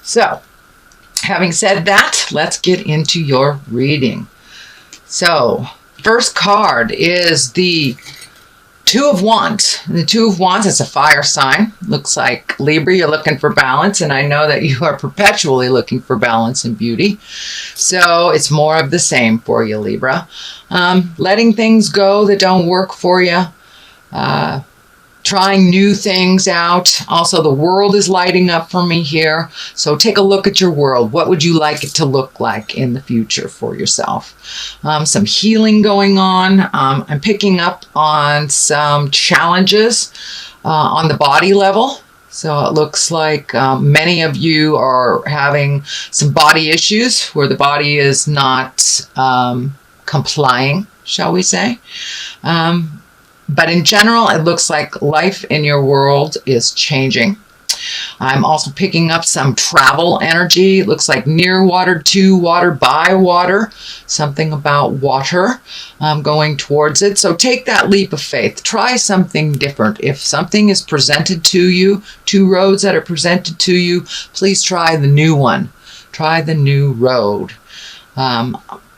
So, having said that, let's get into your reading. So, first card is the Two of Wands. The Two of Wands is a fire sign. Looks like Libra, you're looking for balance, and I know that you are perpetually looking for balance and beauty. So it's more of the same for you, Libra. Letting things go that don't work for you. Trying new things out. Also, the world is lighting up for me here. So take a look at your world. What would you like it to look like in the future for yourself? Some healing going on. I'm picking up on some challenges on the body level. So it looks like many of you are having some body issues where the body is not complying, shall we say. But in general, it looks like life in your world is changing. I'm also picking up some travel energy. It looks like near water, to water, by water. Something about water going towards it. So take that leap of faith. Try something different. If something is presented to you, two roads that are presented to you, please try the new one. Try the new road.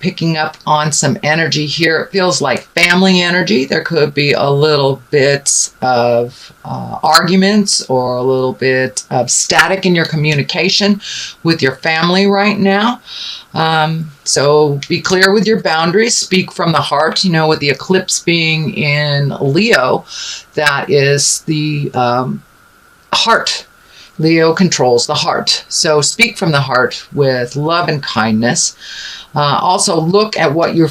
Picking up on some energy here. It feels like family energy. There could be a little bit of arguments or a little bit of static in your communication with your family right now. So be clear with your boundaries. Speak from the heart. You know, with the eclipse being in Leo, that is the heart. Leo controls the heart. So speak from the heart with love and kindness. Also look at what you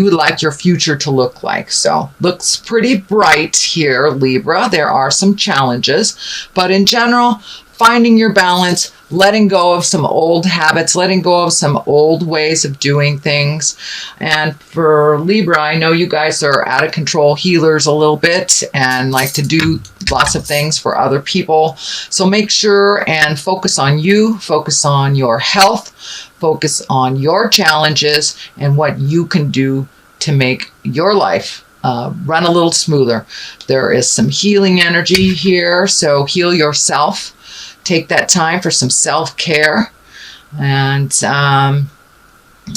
would like your future to look like. So looks pretty bright here, Libra. There are some challenges, but in general, finding your balance, letting go of some old habits, letting go of some old ways of doing things. And for Libra, I know you guys are out of control healers a little bit and like to do lots of things for other people. So make sure and focus on you, focus on your health, focus on your challenges and what you can do to make your life run a little smoother. There is some healing energy here, so heal yourself. Take that time for some self-care and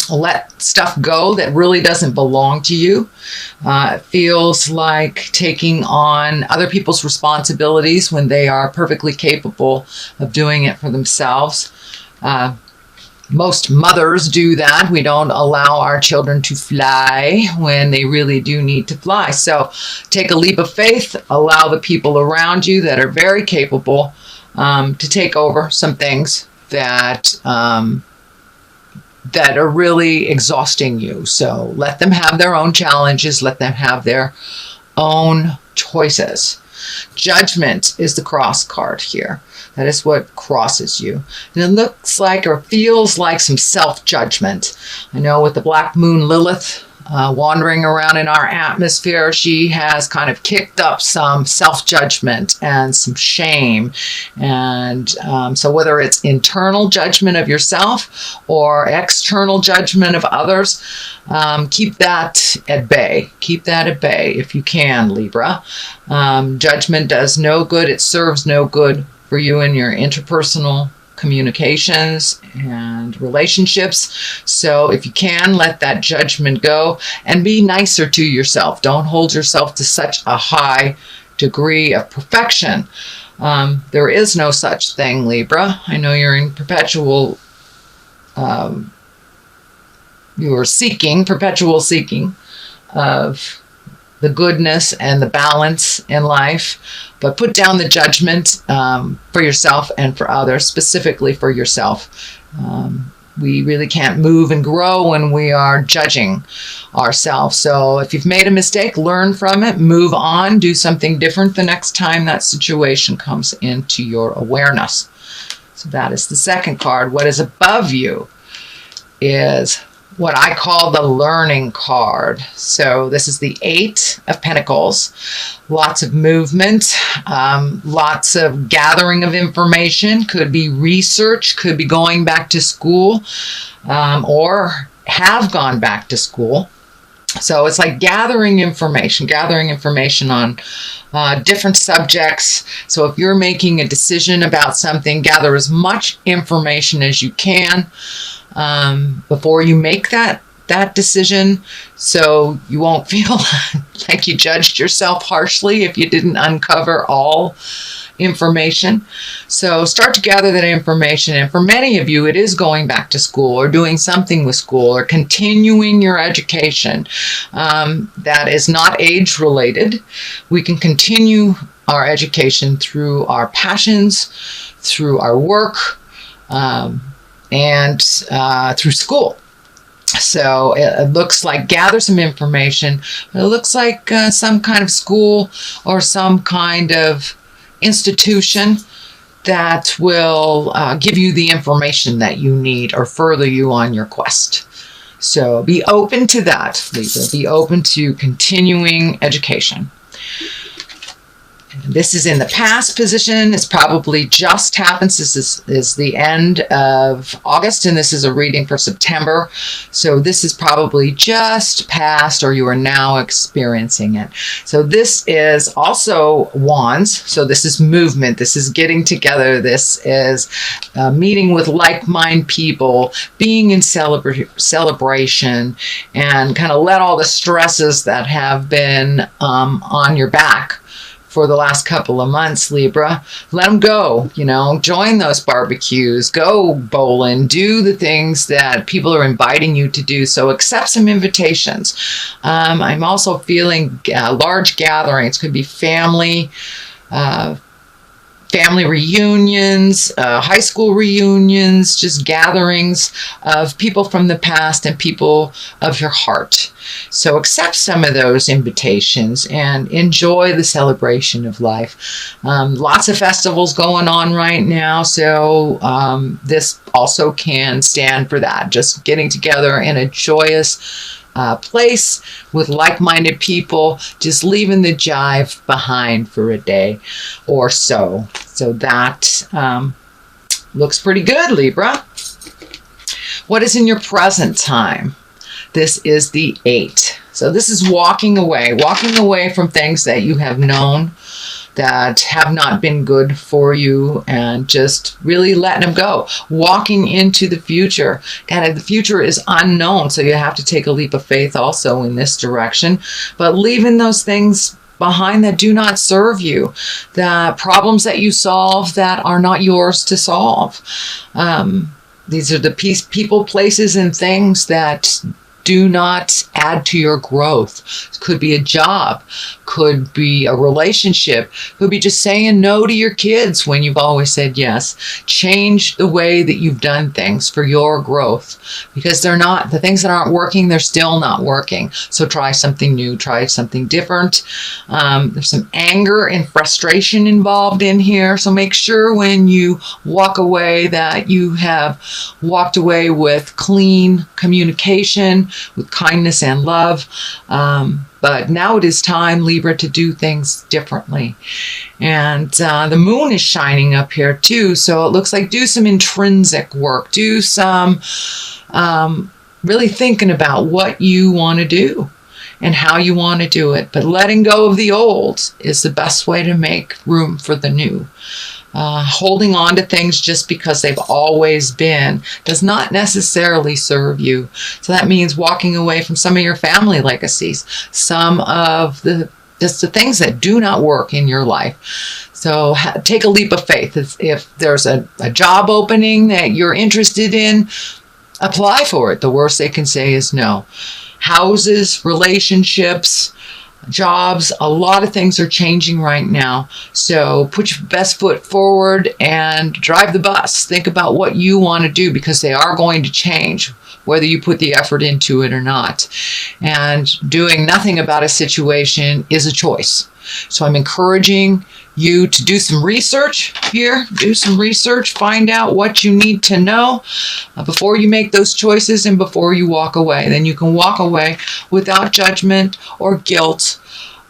let stuff go that really doesn't belong to you. It feels like taking on other people's responsibilities when they are perfectly capable of doing it for themselves. Most mothers do that. We don't allow our children to fly when they really do need to fly. So take a leap of faith. Allow the people around you that are very capable to take over some things that that are really exhausting you. So let them have their own challenges. Let them have their own choices. Judgment is the cross card here. That is what crosses you. And it looks like or feels like some self-judgment. I know with the Black Moon Lilith wandering around in our atmosphere, she has kind of kicked up some self-judgment and some shame. And so whether it's internal judgment of yourself or external judgment of others, keep that at bay. Keep that at bay if you can, Libra. Judgment does no good. It serves no good for you in your interpersonal communications and relationships. So if you can, let that judgment go and be nicer to yourself. Don't hold yourself to such a high degree of perfection. There is no such thing, Libra. I know you're in perpetual perpetual seeking of the goodness and the balance in life, but put down the judgment for yourself and for others, specifically for yourself. We really can't move and grow when we are judging ourselves. So if you've made a mistake, learn from it, move on, do something different the next time that situation comes into your awareness. So that is the second card. What is above you is what I call the learning card. So this is the Eight of Pentacles. Lots of movement, lots of gathering of information. Could be research, could be going back to school, or have gone back to school. So it's like gathering information on different subjects. So if you're making a decision about something, gather as much information as you can before you make that decision, so you won't feel like you judged yourself harshly if you didn't uncover all information. So start to gather that information. And for many of you, it is going back to school or doing something with school or continuing your education. That is not age related. We can continue our education through our passions, through our work, and through school. So it looks like gather some information. It looks like some kind of school or some kind of institution that will give you the information that you need or further you on your quest. So be open to that, Libra. Be open to continuing education. This is in the past position. It's probably just happened. This is the end of August, and this is a reading for September. So this is probably just past, or you are now experiencing it. So this is also wands. So this is movement. This is getting together. This is meeting with like-minded people, being in celebration, and kind of let all the stresses that have been on your back for the last couple of months, Libra, let them go. Join those barbecues, go bowling, do the things that people are inviting you to do. So accept some invitations. I'm also feeling large gatherings. Could be family reunions, high school reunions, just gatherings of people from the past and people of your heart. So accept some of those invitations and enjoy the celebration of life. Lots of festivals going on right now, so this also can stand for that. Just getting together in a joyous place with like-minded people, just leaving the jive behind for a day or so. So that looks pretty good, Libra. What is in your present time? This is the 8. So this is walking away from things that you have known that have not been good for you, and just really letting them go. Walking into the future. And the future is unknown, so you have to take a leap of faith also in this direction. But leaving those things behind that do not serve you. The problems that you solve that are not yours to solve. These are the people, places, and things that do not add to your growth. It could be a job, could be a relationship, could be just saying no to your kids when you've always said yes. Change the way that you've done things for your growth, because the things that aren't working, they're still not working. So try something new, try something different. There's some anger and frustration involved in here. So make sure when you walk away that you have walked away with clean communication, with kindness and love. But now it is time, Libra, to do things differently. And the moon is shining up here too. So it looks like do some intrinsic work. Do some really thinking about what you want to do and how you want to do it. But letting go of the old is the best way to make room for the new. Holding on to things just because they've always been does not necessarily serve you. So that means walking away from some of your family legacies, some of the things that do not work in your life. So take a leap of faith. If there's a job opening that you're interested in, apply for it. The worst they can say is no. Houses, relationships, jobs, a lot of things are changing right now. So put your best foot forward and drive the bus. Think about what you want to do, because they are going to change, whether you put the effort into it or not. And doing nothing about a situation is a choice. So I'm encouraging you to do some research here. Do some research. Find out what you need to know before you make those choices and before you walk away. Then you can walk away without judgment or guilt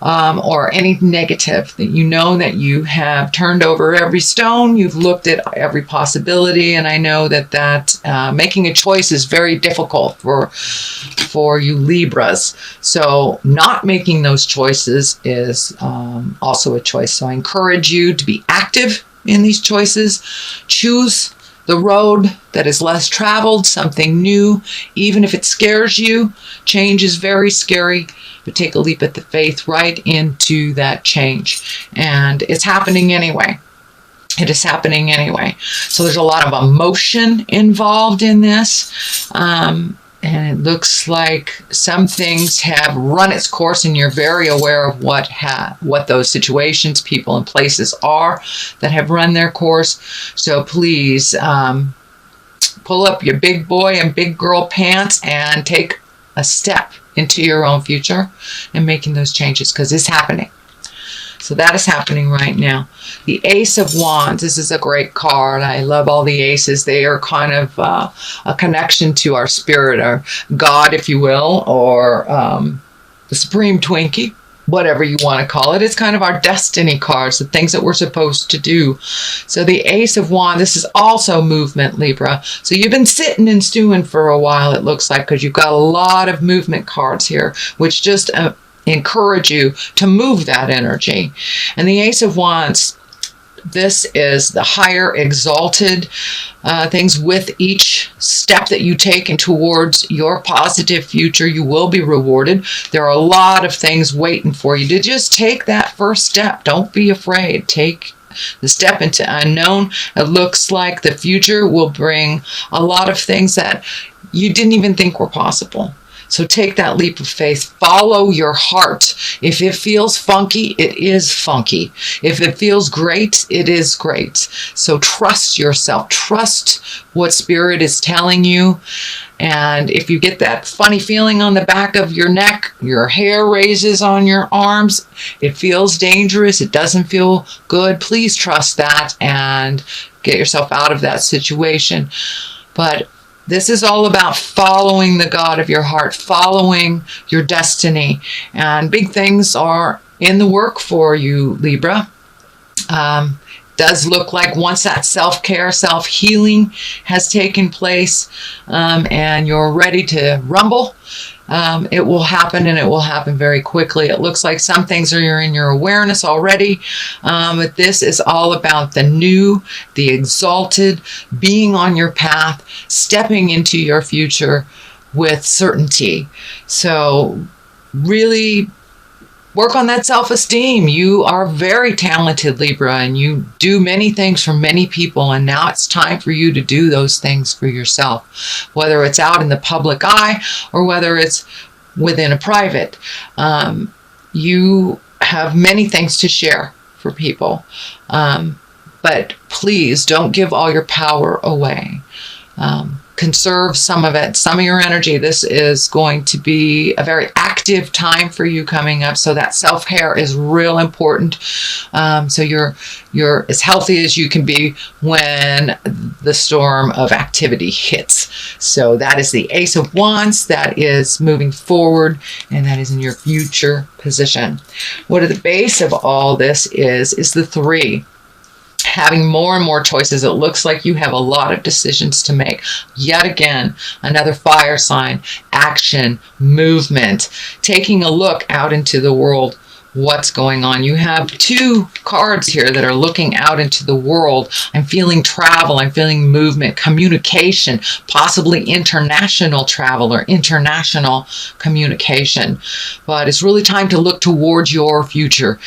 or any negative, that you know that you have turned over every stone, you've looked at every possibility, and I know that making a choice is very difficult for you Libras. So not making those choices is also a choice. So I encourage you to be active in these choices. Choose the road that is less traveled, something new, even if it scares you. Change is very scary, but take a leap of the faith right into that change. And it's happening anyway. It is happening anyway. So there's a lot of emotion involved in this. And it looks like some things have run its course, and you're very aware of what those situations, people, and places are that have run their course. So please pull up your big boy and big girl pants and take a step into your own future and making those changes, because it's happening. So that is happening right now. The Ace of Wands. This is a great card. I love all the aces. They are kind of a connection to our spirit, or God, if you will, or the Supreme Twinkie, whatever you want to call it. It's kind of our destiny cards, the things that we're supposed to do. So the Ace of Wands, this is also movement, Libra. So you've been sitting and stewing for a while, it looks like, because you've got a lot of movement cards here, which just encourage you to move that energy. And the Ace of Wands, this is the higher exalted things. With each step that you take in towards your positive future, you will be rewarded. There are a lot of things waiting for you to just take that first step. Don't be afraid. Take the step into unknown. It looks like the future will bring a lot of things that you didn't even think were possible. So take that leap of faith. Follow your heart. If it feels funky, it is funky. If it feels great, it is great. So trust yourself. Trust what Spirit is telling you. And if you get that funny feeling on the back of your neck, your hair raises on your arms, it feels dangerous, it doesn't feel good, please trust that and get yourself out of that situation. But this is all about following the God of your heart, following your destiny. And big things are in the work for you, Libra. Does look like once that self-care, self-healing has taken place, and you're ready to rumble, it will happen, and it will happen very quickly. It looks like some things are in your awareness already, but this is all about the new, the exalted, being on your path, stepping into your future with certainty. So really work on that self-esteem. You are very talented, Libra, and you do many things for many people, and now it's time for you to do those things for yourself, whether it's out in the public eye or whether it's within a private. You have many things to share for people, but please don't give all your power away. Conserve some of it, some of your energy. This is going to be a very active time for you coming up. So that self-care is real important. So you're as healthy as you can be when the storm of activity hits. So that is the Ace of Wands. That is moving forward, and that is in your future position. What at the base of all this is the 3. Having more and more choices. It looks like you have a lot of decisions to make. Yet again, another fire sign, action, movement, taking a look out into the world. What's going on? You have 2 cards here that are looking out into the world. I'm feeling travel. I'm feeling movement, communication, possibly international travel or international communication. But it's really time to look towards your future,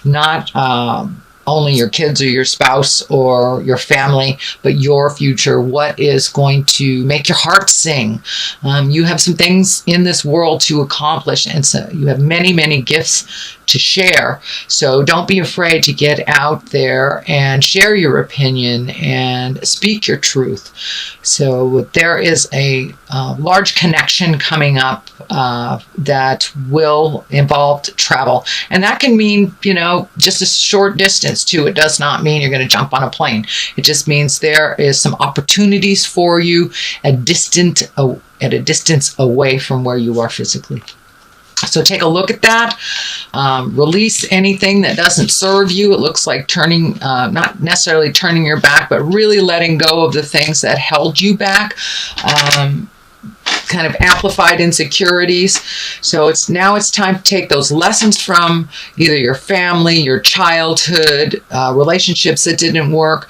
not only your kids or your spouse or your family, but your future. What is going to make your heart sing? You have some things in this world to accomplish, and so you have many, many gifts to share. So don't be afraid to get out there and share your opinion and speak your truth. So there is a large connection coming up that will involve travel. And that can mean, just a short distance too. It does not mean you're going to jump on a plane. It just means there is some opportunities for you at a distance away from where you are physically. So take a look at that. Release anything that doesn't serve you. It looks like turning, not necessarily turning your back, but really letting go of the things that held you back. Kind of amplified insecurities. So now it's time to take those lessons from either your family, your childhood, relationships that didn't work.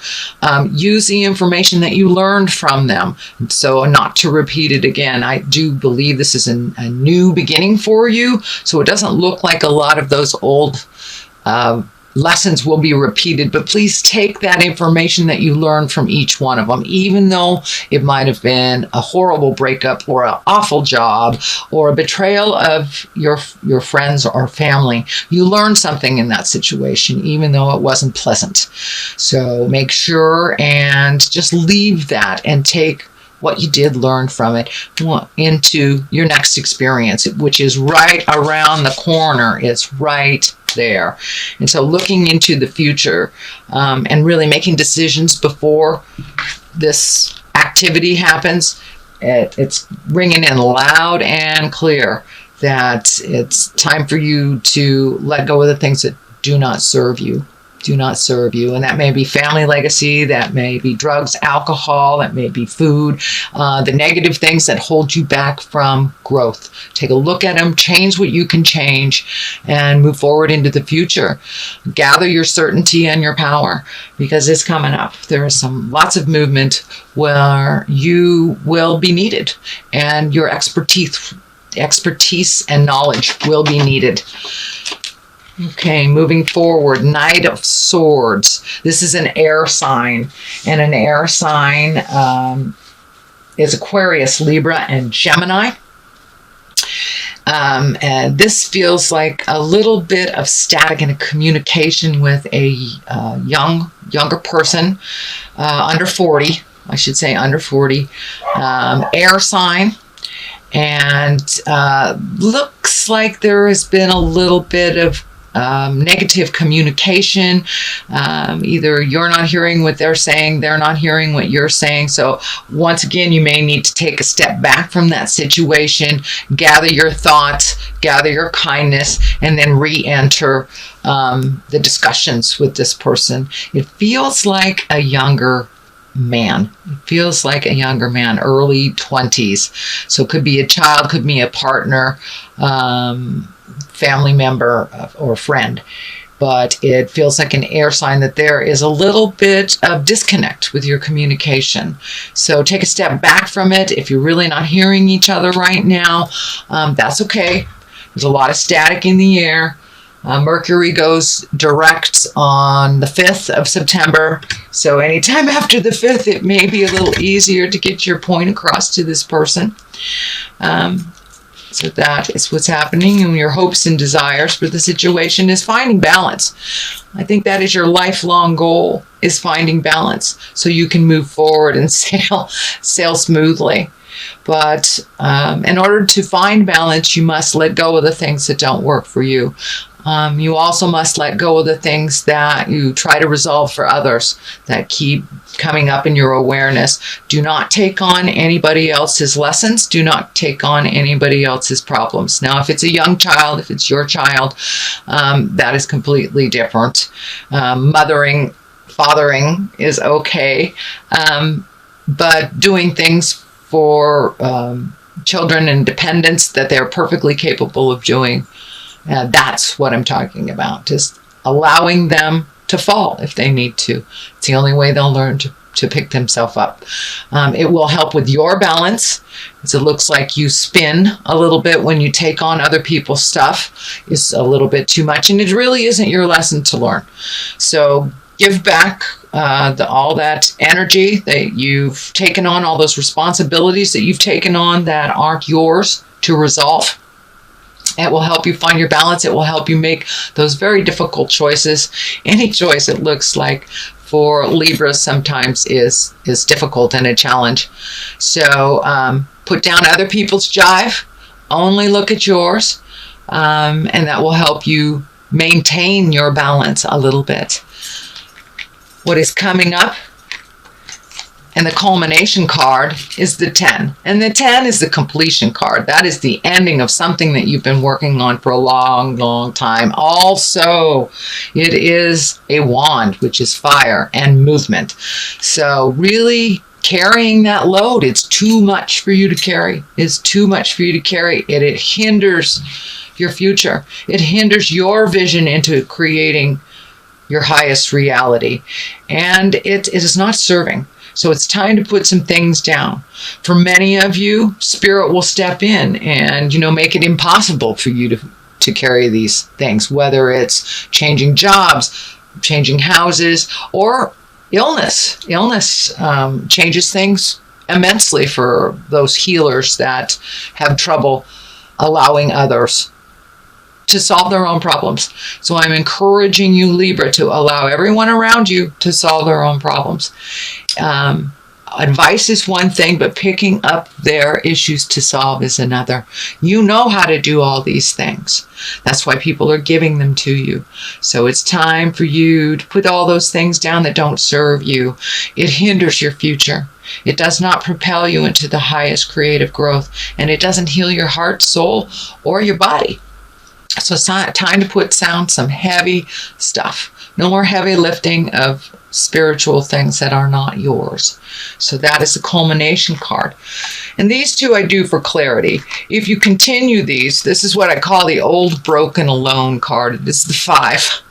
Use the information that you learned from them, so not to repeat it again. I do believe this is a new beginning for you, so it doesn't look like a lot of those old lessons will be repeated, but please take that information that you learned from each one of them, even though it might have been a horrible breakup or an awful job or a betrayal of your friends or family. You learned something in that situation, even though it wasn't pleasant. So make sure and just leave that and take what you did learn from it into your next experience, which is right around the corner. It's right there. And so looking into the future and really making decisions before this activity happens, it's ringing in loud and clear that it's time for you to let go of the things that do not serve you. Do not serve you. And that may be family legacy, that may be drugs, alcohol, that may be food, the negative things that hold you back from growth. Take a look at them, change what you can change, and move forward into the future. Gather your certainty and your power, because it's coming up. There is lots of movement where you will be needed, and your expertise and knowledge will be needed. Okay, moving forward, Knight of Swords. This is an air sign, and an air sign is Aquarius, Libra, and Gemini. And this feels like a little bit of static in a communication with a younger person, under 40, I should say under 40, air sign. And looks like there has been a little bit of negative communication. Either you're not hearing what they're saying, they're not hearing what you're saying. So once again, you may need to take a step back from that situation, gather your thoughts, gather your kindness, and then re-enter the discussions with this person. It feels like a younger man. It feels like a younger man, early 20s. So it could be a child, could be a partner, family member, or friend. But it feels like an air sign that there is a little bit of disconnect with your communication. So take a step back from it. If you're really not hearing each other right now, that's okay. There's a lot of static in the air. Mercury goes direct on the 5th of September. So anytime after the 5th, it may be a little easier to get your point across to this person. So that is what's happening, and your hopes and desires for the situation is finding balance. I think that is your lifelong goal, is finding balance so you can move forward and sail smoothly. But in order to find balance, you must let go of the things that don't work for you. You also must let go of the things that you try to resolve for others that keep coming up in your awareness. Do not take on anybody else's lessons. Do not take on anybody else's problems. Now, if it's a young child, if it's your child, that is completely different. Fathering is okay. But doing things for children and dependents that they're perfectly capable of doing, that's what I'm talking about. Just allowing them to fall if they need to. It's the only way they'll learn to pick themselves up. It will help with your balance, as it looks like you spin a little bit when you take on other people's stuff. It's a little bit too much, and it really isn't your lesson to learn. So give back all that energy that you've taken on, all those responsibilities that you've taken on that aren't yours to resolve. It will help you find your balance. It will help you make those very difficult choices. Any choice, it looks like, for Libra sometimes is difficult and a challenge. So put down other people's jive. Only look at yours. And that will help you maintain your balance a little bit. What is coming up And the culmination card is the 10. And the 10 is the completion card. That is the ending of something that you've been working on for a long, long time. Also, it is a wand, which is fire and movement. So really carrying that load, it's too much for you to carry. It's too much for you to carry. It hinders your future. It hinders your vision into creating your highest reality. And it is not serving. So it's time to put some things down. For many of you, Spirit will step in and, make it impossible for you to carry these things, whether it's changing jobs, changing houses, or illness. Illness changes things immensely for those healers that have trouble allowing others to solve their own problems. So I'm encouraging you, Libra, to allow everyone around you to solve their own problems. Advice is one thing, but picking up their issues to solve is another. You know how to do all these things. That's why people are giving them to you. So it's time for you to put all those things down that don't serve you. It hinders your future. It does not propel you into the highest creative growth, and it doesn't heal your heart, soul, or your body. So it's time to put down some heavy stuff. No more heavy lifting of spiritual things that are not yours. So that is the culmination card. And these two I do for clarity. If you continue these, this is what I call the old, broken, alone card. This is the 5.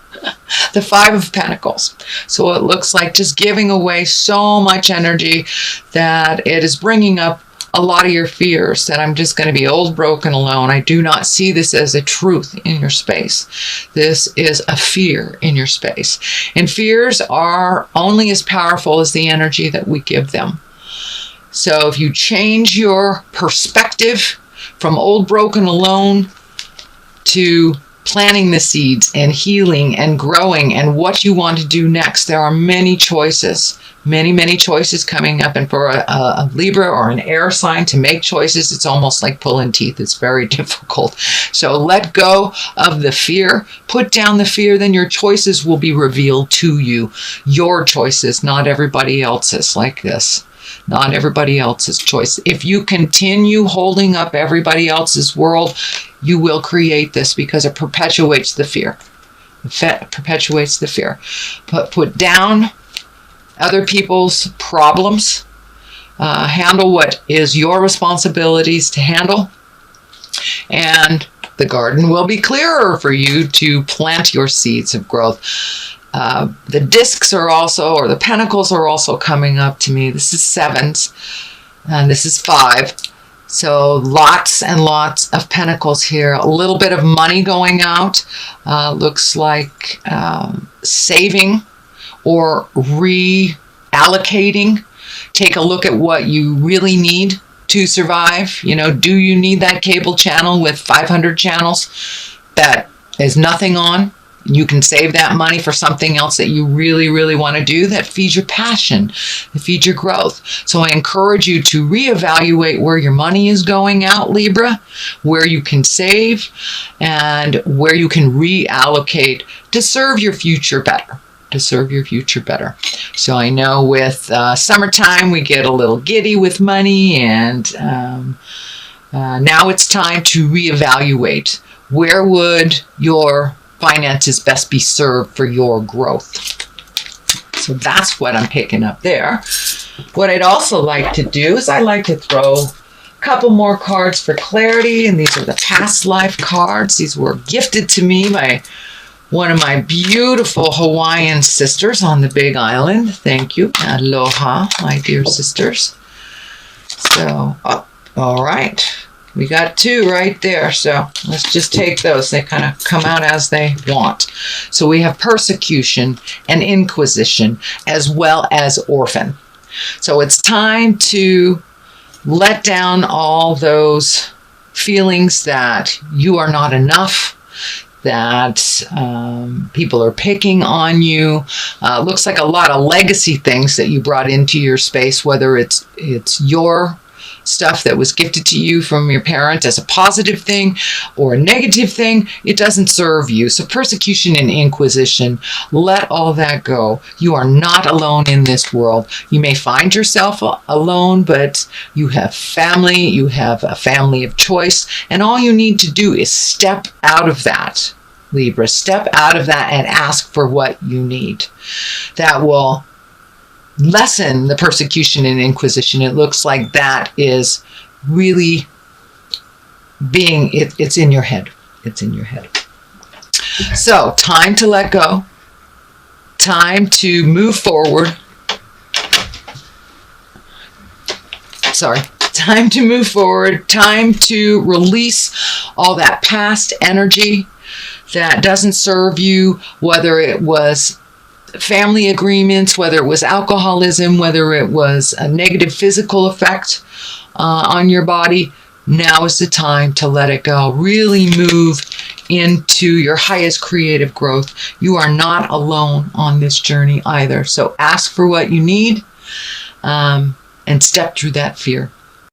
The 5 of Pentacles. So it looks like just giving away so much energy that it is bringing up a lot of your fears, that I'm just going to be old, broken, alone. I do not see this as a truth in your space. This is a fear in your space. And fears are only as powerful as the energy that we give them. So if you change your perspective from old, broken, alone to planting the seeds and healing and growing and what you want to do next, there are many choices. Many choices coming up. And for a Libra or an air sign to make choices, it's almost like pulling teeth. It's very difficult. So let go of the fear. Put down the fear. Then your choices will be revealed to you. Your choices, not everybody else's, like this. Not everybody else's choice. If you continue holding up everybody else's world, you will create this, because it perpetuates the fear. It perpetuates the fear. Put down other people's problems. Handle what is your responsibilities to handle. And the garden will be clearer for you to plant your seeds of growth. The discs are also, or the pentacles are also coming up to me. This is 7s, and this is 5. So lots and lots of pentacles here. A little bit of money going out. Looks like saving or reallocating. Take a look at what you really need to survive. Do you need that cable channel with 500 channels that is nothing on? You can save that money for something else that you really, really want to do that feeds your passion, that feeds your growth. So I encourage you to reevaluate where your money is going out, Libra, where you can save and where you can reallocate to serve your future better. So I know with summertime we get a little giddy with money, and now it's time to reevaluate. Where would your finances best be served for your growth? So that's what I'm picking up there. What I'd also like to do is I like to throw a couple more cards for clarity, and these are the past life cards. These were gifted to me by one of my beautiful Hawaiian sisters on the Big Island. Thank you. Aloha, my dear sisters. So, all right. We got 2 right there. So let's just take those. They kind of come out as they want. So we have persecution and inquisition, as well as orphan. So it's time to let down all those feelings that you are not enough, that people are picking on you. Looks like a lot of legacy things that you brought into your space, whether it's your stuff that was gifted to you from your parent as a positive thing or a negative thing, it doesn't serve you. So persecution and inquisition, let all that go. You are not alone in this world. You may find yourself alone, but you have family, you have a family of choice, and all you need to do is step out of that, Libra. Step out of that and ask for what you need. That will lessen the persecution and inquisition. It looks like that is really being, it's in your head. It's in your head. So, time to let go. Time to move forward. Time to move forward. Time to release all that past energy that doesn't serve you, whether it was family agreements, whether it was alcoholism, whether it was a negative physical effect on your body. Now is the time to let it go. Really move into your highest creative growth. You are not alone on this journey either. So ask for what you need and step through that fear.